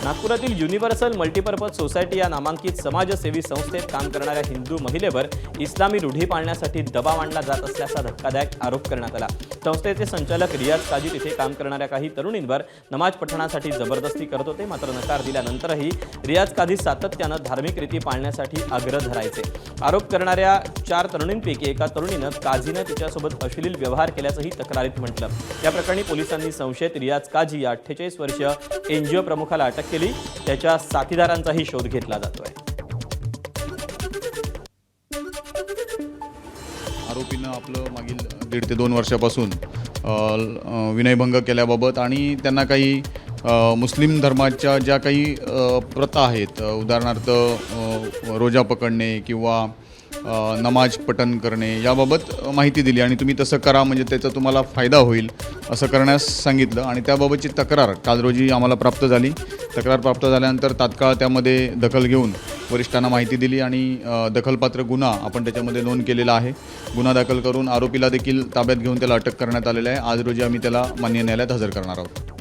नागपुरातील universal multipurpose society या नामांकित समाजसेवी संस्थेत काम करणाऱ्या हिंदू महिलेवर इस्लामी रूढी पाळण्यासाठी दबाव आणला जात असल्याचा धक्कादायक आरोप करण्यात आला। संस्थेचे संचालक रियाज काजी तिथे काम करणाऱ्या काही तरुणींवर नमाज पठणासाठी जबरदस्ती करत होते, मात्र नकार दिल्यानंतरही रियाज काजी सातत्यानं धार्मिक रीती पाळण्यासाठी आग्रह धरायचे। आरोप करणाऱ्या 4 तरुणींपैकी एका तरुणीनं काजीनं तिच्यासोबत अश्लील व्यवहार केल्याचंही तक्रारीत म्हटलं। या प्रकरणी पोलिसांनी संशयित रियाज काजी या 48 वर्षीय एनजीओ प्रमुखाला अटक केली। त्याच्या साथीदारांचाही शोध घेतला जातोय। आरोपीनं आपलं मागील 1.5 ते 2 वर्षापासून विनयभंग केल्याबाबत आणि त्यांना काही मुस्लिम धर्माच्या ज्या काही प्रथा आहेत, उदाहरणार्थ रोजा पकडणे किंवा नमाज पठण करणे याबाबत माहिती दिली आणि तुम्ही तसं करा म्हणजे त्याचा तुम्हाला फायदा होईल असं करण्यास सांगितलं आणि त्याबाबतची तक्रार काल रोजी आम्हाला प्राप्त झाली। तक्रार प्राप्त झाल्यानंतर तात्काळ त्यामध्ये दखल घेऊन वरिष्ठांना माहिती दिली आणि दखलपात्र गुन्हा आपण त्याच्यामध्ये नोंद केलेला आहे। गुन्हा दाखल करून आरोपीला देखील ताब्यात घेऊन त्याला अटक करण्यात आलेली आहे। आज रोजी आम्ही त्याला मान्य न्यायालयात हजर करणार आहोत।